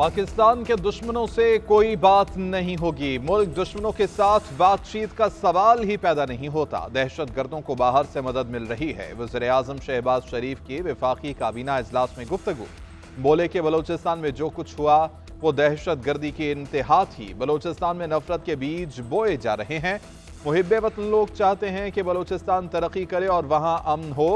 पाकिस्तान के दुश्मनों से कोई बात नहीं होगी। मुल्क दुश्मनों के साथ बातचीत का सवाल ही पैदा नहीं होता। दहशत गर्दों को बाहर से मदद मिल रही है। वज़ीर-ए-आज़म शहबाज शरीफ की वफाकी काबीना इजलास में गुफ्तगू। बोले कि बलोचिस्तान में जो कुछ हुआ वो दहशत गर्दी की इंतहा थी। बलोचिस्तान में नफरत के बीज बोए जा रहे हैं। मुहिब्बे वतन लोग चाहते हैं कि बलोचिस्तान तरक्की करे और वहां अमन हो।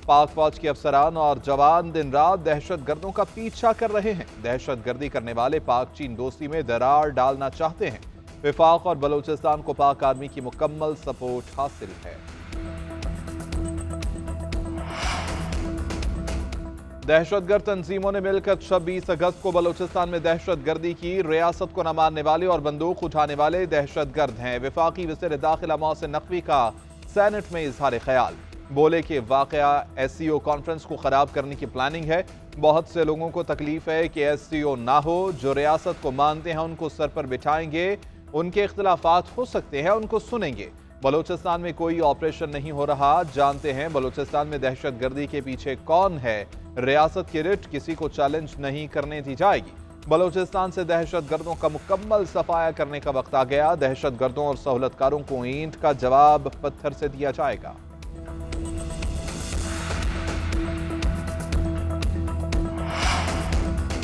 पाक फौज के अफसरान और जवान दिन रात दहशत गर्दों का पीछा कर रहे हैं। दहशत गर्दी करने वाले पाक चीन दोस्ती में दरार डालना चाहते हैं। वफाक और बलोचिस्तान को पाक आर्मी की मुकम्मल सपोर्ट हासिल है। दहशतगर्द तंजीमों ने मिलकर 26 अगस्त को बलोचिस्तान में दहशत गर्दी की। रियासत को न मानने वाले और बंदूक उठाने वाले दहशतगर्द हैं। वफाकी वज़ीर दाखिला मोहसिन नकवी का सेनेट में इजहार ख्याल। बोले कि वाकया SCO कॉन्फ्रेंस को खराब करने की प्लानिंग है। बहुत से लोगों को तकलीफ है कि SCO ना हो। जो रियासत को मानते हैं उनको सर पर बिठाएंगे। उनके इख्तिलाफात हो सकते हैं, उनको सुनेंगे। बलोचिस्तान में कोई ऑपरेशन नहीं हो रहा। जानते हैं बलोचिस्तान में दहशत गर्दी के पीछे कौन है। रियासत की रिट किसी को चैलेंज नहीं करने दी जाएगी। बलोचिस्तान से दहशत गर्दों का मुकम्मल सफाया करने का वक्त आ गया। दहशत गर्दों और सहूलतकारों को ईंट का जवाब पत्थर से दिया जाएगा।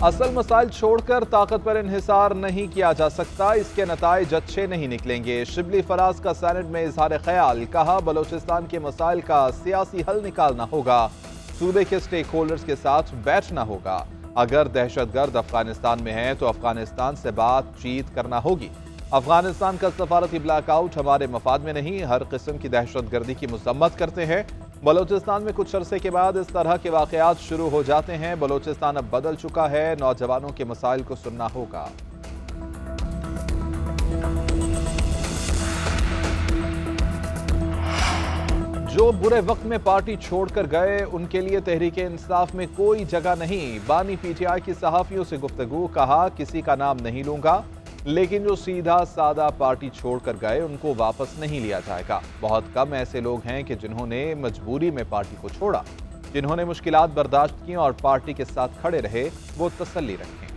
असल मसाइल छोड़कर ताकत पर इन्हिसार नहीं किया जा सकता। इसके नताइज अच्छे नहीं निकलेंगे। शिबली फराज का सेनेट में इजहार ख्याल। कहा बलोचिस्तान के मसाइल का सियासी हल निकालना होगा। सूबे के स्टेक होल्डर्स के साथ बैठना होगा। अगर दहशतगर्द अफगानिस्तान में है तो अफगानिस्तान से बातचीत करना होगी। अफगानिस्तान का सफारती ब्लैकआउट हमारे मफाद में नहीं। हर किस्म की दहशतगर्दी की मजम्मत करते हैं। बलोचिस्तान में कुछ अरसे के बाद इस तरह के वाकयात शुरू हो जाते हैं। बलोचिस्तान अब बदल चुका है। नौजवानों के मसाइल को सुनना होगा। जो बुरे वक्त में पार्टी छोड़कर गए उनके लिए तहरीके इंसाफ में कोई जगह नहीं। बानी PTI की सहाफियों से गुफ्तगू। कहा किसी का नाम नहीं लूंगा, लेकिन जो सीधा सादा पार्टी छोड़कर गए उनको वापस नहीं लिया जाएगा। बहुत कम ऐसे लोग हैं कि जिन्होंने मजबूरी में पार्टी को छोड़ा। जिन्होंने मुश्किलात बर्दाश्त की और पार्टी के साथ खड़े रहे वो तसल्ली रखें।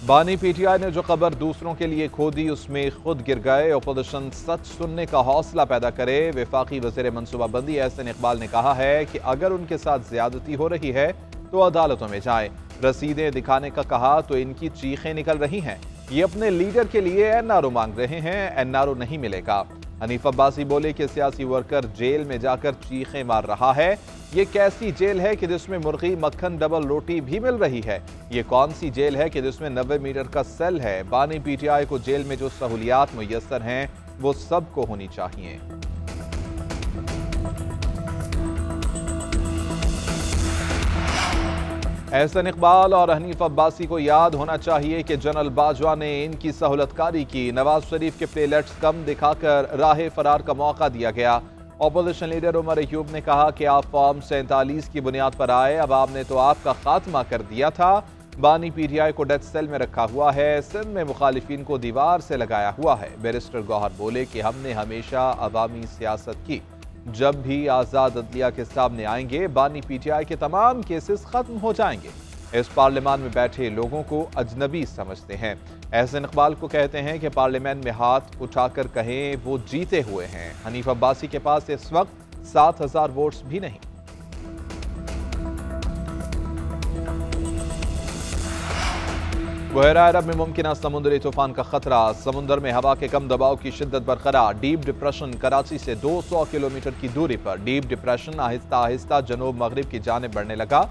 बानी PTI ने जो खबर दूसरों के लिए खोदी उसमें खुद गिर गए। अपोजिशन सच सुनने का हौसला पैदा करे। वफाकी वज़ीर मनसूबाबंदी एहसन इकबाल ने कहा है कि अगर उनके साथ ज्यादती हो रही है तो अदालतों में जाएं। रसीदें दिखाने का कहा तो इनकी चीखें निकल रही हैं। ये अपने लीडर के लिए NRO मांग रहे हैं। NRO नहीं मिलेगा। हनीफ अब्बासी बोले कि सियासी वर्कर जेल में जाकर चीखें मार रहा है। ये कैसी जेल है कि जिसमें मुर्गी मक्खन डबल रोटी भी मिल रही है। ये कौन सी जेल है कि जिसमें 90 मीटर का सेल है। बानी PTI को जेल में जो सहूलियात मुयस्सर हैं वो सबको होनी चाहिए। एहसन इकबाल और हनीफ अब्बासी को याद होना चाहिए कि जनरल बाजवा ने इनकी सहूलतकारी की। नवाज शरीफ के प्लेलेट्स कम दिखाकर राह फरार का मौका दिया गया। अपोजिशन लीडर उमर अयूब ने कहा कि आप फॉर्म 47 की बुनियाद पर आए, अब आपने तो आपका खात्मा कर दिया था। बानी PTI को डेथ सेल में रखा हुआ है। सिंध में मुखालिफिन को दीवार से लगाया हुआ है। बैरिस्टर गौहर बोले कि हमने हमेशा अवामी सियासत की। जब भी आज़ाद अदलिया के सामने आएंगे बानी PTI के तमाम केसेस खत्म हो जाएंगे। इस पार्लियामान में बैठे लोगों को अजनबी समझते हैं। एहसन इकबाल को कहते हैं कि पार्लियामेंट में हाथ उठाकर कहें वो जीते हुए हैं। हनीफ अब्बासी के पास इस वक्त 7000 वोट्स भी नहीं। बहरा अरब में मुमकिन समुद्री तूफान का खतरा। समुद्र में हवा के कम दबाव की शिद्दत बरकरार। डीप डिप्रेशन कराची से 200 किलोमीटर की दूरी पर। डीप डिप्रेशन आहिस्ता आहिस्ता जनूब मगरिब की जानिब बढ़ने लगा।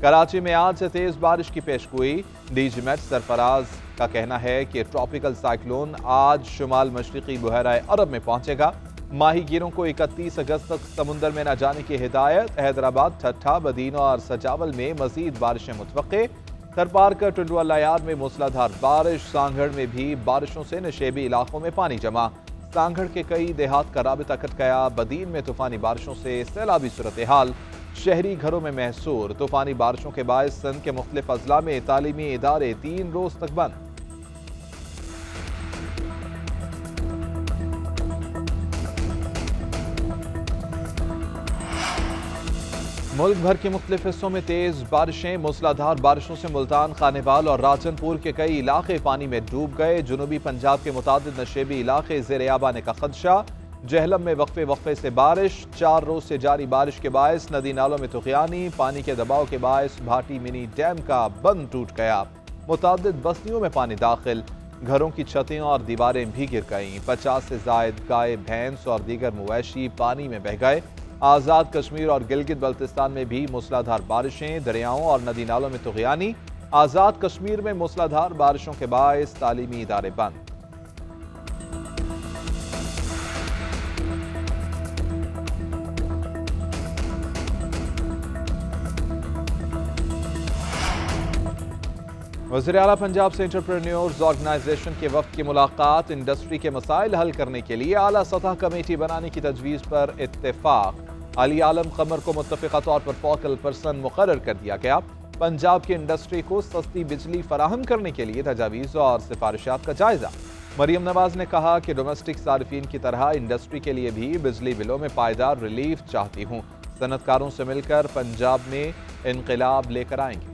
कराची में आज से तेज बारिश की पेशगोई। DGMET सरफराज का कहना है कि ट्रॉपिकल साइक्लोन आज शुमाल मशरिकी बहरा अरब में पहुंचेगा। माहीगीरों को 31 अगस्त तक समुद्र में न जाने की हिदायत। हैदराबाद, ठट्ठा, बदीना और सजावल में मजीद बारिशें मुतवक्के। थरपारकर, टुंडवालायार में मूसलाधार बारिश। सांगड़ में भी बारिशों से नशेबी इलाकों में पानी जमा। सांगड़ के कई देहात का राबिता कट गया। बदीन में तूफानी बारिशों से सैलाबी सूरत हाल। शहरी घरों में महसूर। तूफानी बारिशों के बायस सिंध के मुख्तलिफ अजला में तालीमी इदारे 3 रोज तक बंद। मुल्क भर के मुख्तलिफ हिस्सों में तेज बारिशें। मूसलाधार बारिशों से मुल्तान, खानेवाल और राजनपुर के कई इलाके पानी में डूब गए। जुनूबी पंजाब के मुतादिद नशेबी इलाके ज़ेर-ए-आब आने का खदशा। जहलम में वक्फे से बारिश। 4 रोज से जारी बारिश के बायस नदी नालों में तुग़यानी। पानी के दबाव के बायस भाटी मिनी डैम का बंद टूट गया। मुतादिद बस्तियों में पानी दाखिल। घरों की छतें और दीवारें भी गिर गईं। 50 से जायद गाय, भैंस और दीगर मवेशी पानी में बह गए। आज़ाद कश्मीर और गिलगित बल्तिस्तान में भी मूसलाधार बारिशें। दरियाओं और नदी नालों में तुग़यानी। आज़ाद कश्मीर में मूसलाधार बारिशों के बायस तालीमी इदारे बंद। वज़ीर आला पंजाब से एंटरप्रेन्योर्स ऑर्गेनाइजेशन के वफ़द की मुलाकात। इंडस्ट्री के मसाइल हल करने के लिए आला सतह कमेटी बनाने की तजवीज़ पर इत्तेफाक। अली आलम क़मर को मुत्तफ़िक़ा तौर पर फोकल पर्सन मुक़र्रर कर दिया गया। पंजाब की इंडस्ट्री को सस्ती बिजली फराहम करने के लिए तजावीज़ और सिफारिशात का जायज़ा। मरियम नवाज ने कहा कि डोमेस्टिक सार्फिन की तरह इंडस्ट्री के लिए भी बिजली बिलों में पायदार रिलीफ चाहती हूँ। सनतकारों से मिलकर पंजाब में इनक़िलाब लेकर आएंगे।